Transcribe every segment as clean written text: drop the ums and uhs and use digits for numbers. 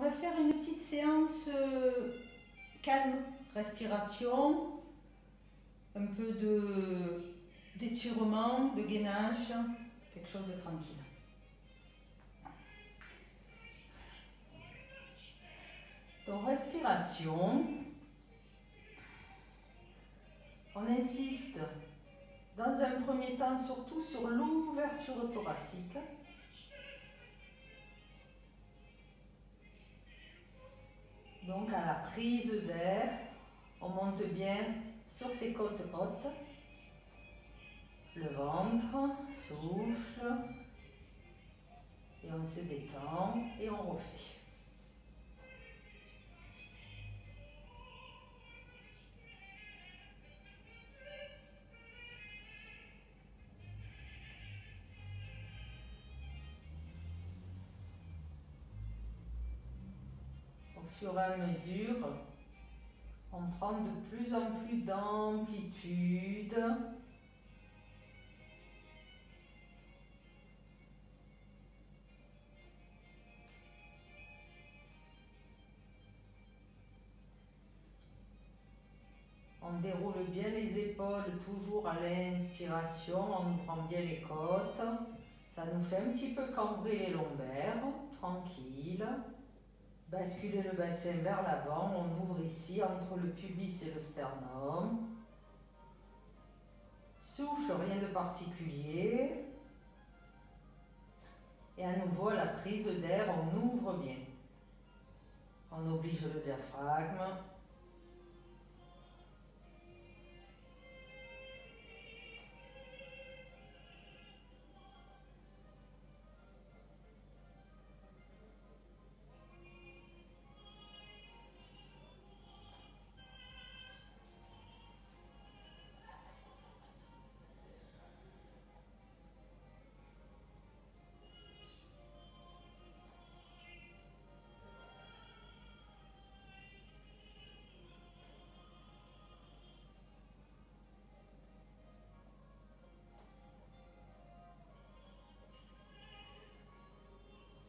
va faire une petite séance calme, respiration, un peu d'étirement, de gainage, quelque chose de tranquille. Donc respiration, on insiste dans un premier temps surtout sur l'ouverture thoracique. Donc à la prise d'air, on monte bien sur ses côtes hautes, le ventre, souffle, et on se détend et on refait. Au fur et à mesure, on prend de plus en plus d'amplitude. On déroule bien les épaules, toujours à l'inspiration, en ouvrant bien les côtes. Ça nous fait un petit peu cambrer les lombaires, tranquille. Basculer le bassin vers l'avant, on ouvre ici entre le pubis et le sternum. Souffle, rien de particulier. Et à nouveau, à la prise d'air, on ouvre bien. On oblige le diaphragme.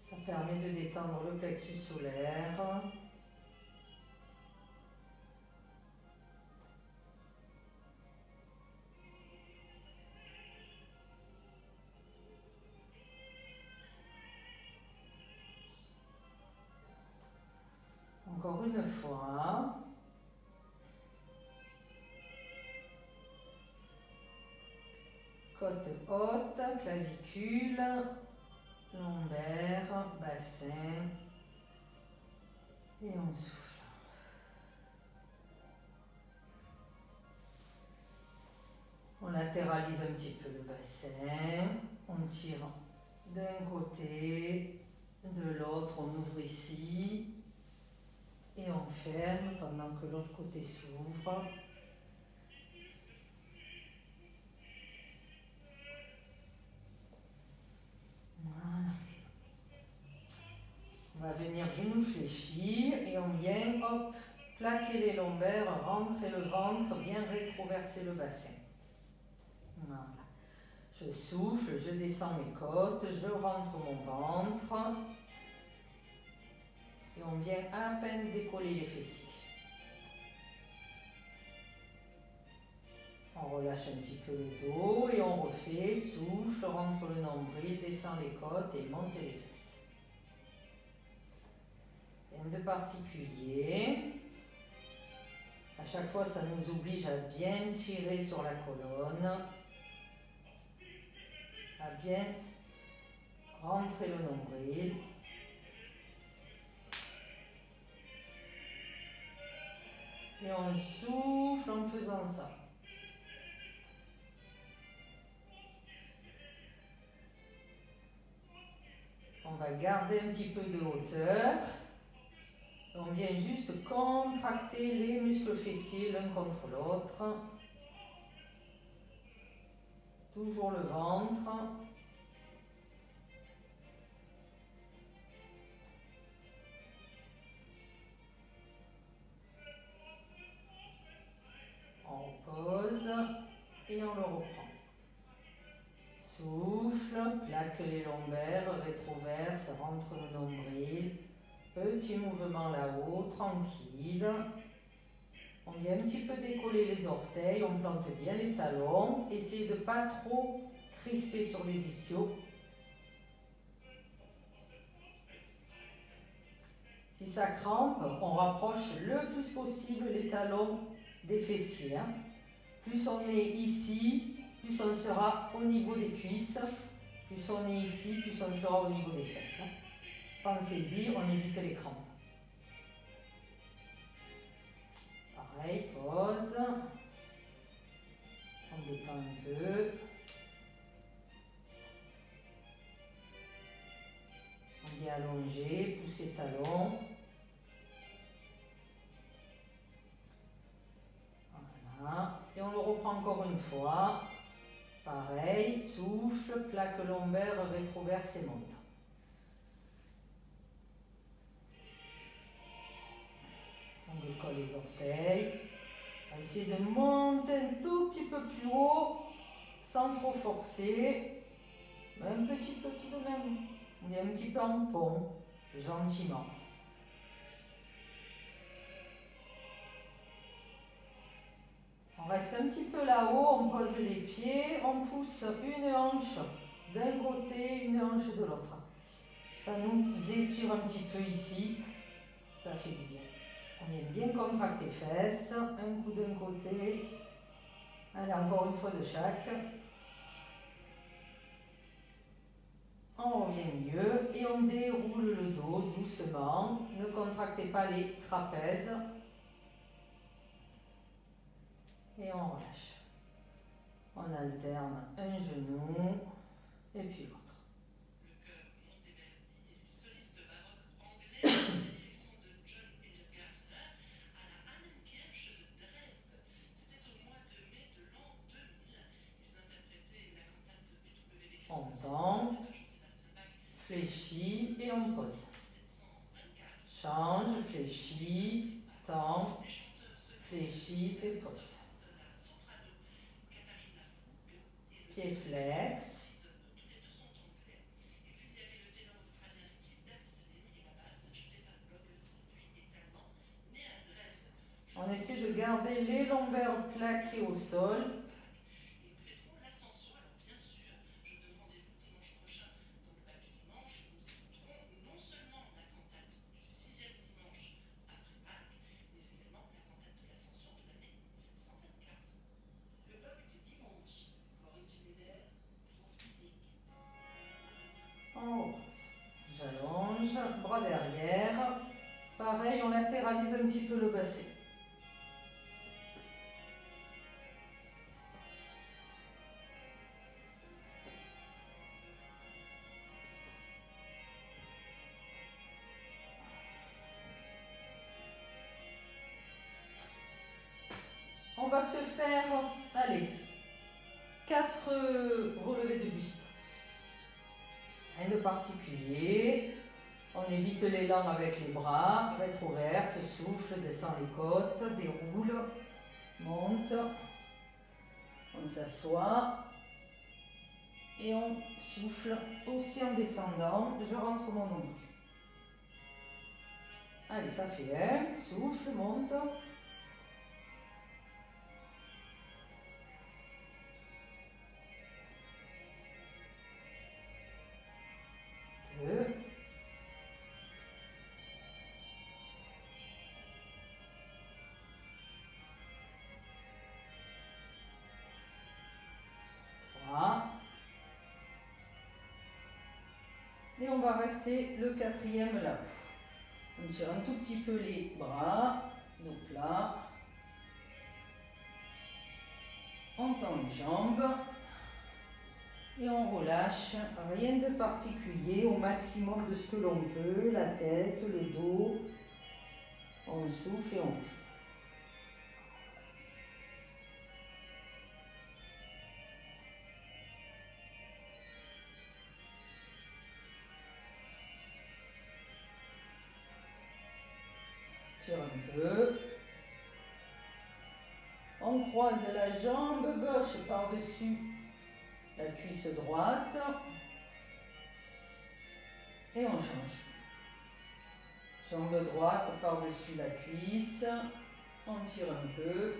Ça permet de détendre le plexus solaire. Encore une fois. Côte haute, clavicule, lombaire, bassin. Et on souffle. On latéralise un petit peu le bassin. On tire d'un côté, de l'autre. On ouvre ici. Et on ferme pendant que l'autre côté s'ouvre. Voilà. On va venir genou fléchi et on vient, hop, plaquer les lombaires, rentrer le ventre, bien rétroverser le bassin. Voilà. Je souffle, je descends mes côtes, je rentre mon ventre. Et on vient à peine décoller les fessiers. On relâche un petit peu le dos et on refait, souffle, rentre le nombril, descend les côtes et monte les fesses. Rien de particulier. À chaque fois, ça nous oblige à bien tirer sur la colonne, à bien rentrer le nombril. Et on souffle en faisant ça. On va garder un petit peu de hauteur. On vient juste contracter les muscles fessiers l'un contre l'autre. Toujours le ventre. On pose et on le reprend. Souffle, plaque les lombaires, rétroverse, rentre le nombril. Petit mouvement là-haut, tranquille. On vient un petit peu décoller les orteils, on plante bien les talons. Essayez de ne pas trop crisper sur les ischios. Si ça crampe, on rapproche le plus possible les talons des fessiers. Plus on est ici, plus on sera au niveau des cuisses. Plus on est ici, plus on sera au niveau des fesses. Pensez-y, on évite les crampes. Pareil, pause. On détend un peu. On vient allonger, pousser talons. Voilà. Et on le reprend encore une fois. Pareil, souffle, plaque lombaire, rétroverse et monte. On décolle les orteils. On va essayer de monter un tout petit peu plus haut, sans trop forcer. Mais un petit peu tout de même. On est un petit peu en pont, gentiment. On reste un petit peu là-haut, on pose les pieds, on pousse une hanche d'un côté, une hanche de l'autre. Ça nous étire un petit peu ici, ça fait du bien. On vient bien contracter fesses, un coup d'un côté. Allez, encore une fois de chaque. On revient mieux et on déroule le dos doucement. Ne contractez pas les trapèzes. Et on relâche. On alterne un genou et puis l'autre. On tend, fléchit et on pose. Change, fléchit, tend, fléchit et pose. Pied flex. On essaie de garder les lombaires plaqués au sol. On repose. J'allonge, bras derrière. Pareil, on latéralise un petit peu le bassin. On va se faire, allez, 4 relevés de buste. Rien de particulier. On évite l'élan avec les bras, rétroverse, souffle, descend les côtes, déroule, monte. On s'assoit et on souffle aussi en descendant. Je rentre mon nombril. Allez, ça fait 1, souffle, monte. 2. 3. Et on va rester le 4e là-haut. On tire un tout petit peu les bras, dos plat. On tend les jambes. Et on relâche, rien de particulier, au maximum de ce que l'on peut, la tête, le dos. On souffle et on reste. Tire un peu. On croise la jambe gauche par-dessus la cuisse droite. Et on change. Jambe droite par-dessus la cuisse. On tire un peu.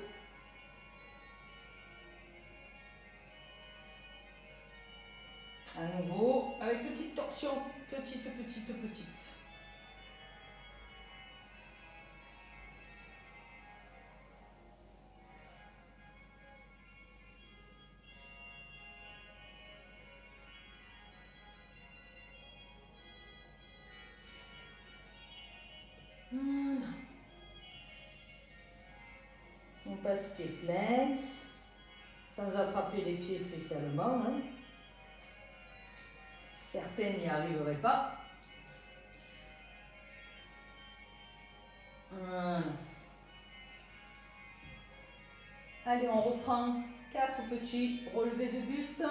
À nouveau, avec petite torsion. Petite. Voilà. On passe pied flex, sans attraper les pieds spécialement. Hein. Certains n'y arriveraient pas. Voilà. Allez, on reprend 4 petits relevés de buste.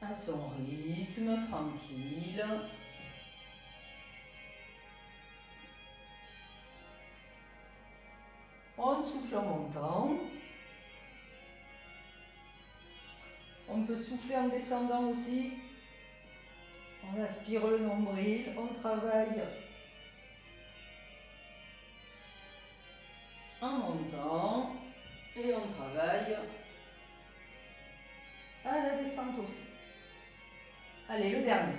À son rythme, tranquille. On souffle en montant. On peut souffler en descendant aussi. On aspire le nombril, on travaille en montant et on travaille à la descente aussi. Allez, le dernier.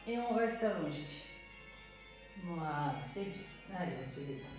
Et on reste allongé. Voilà, c'est bien. Allez, on se détend.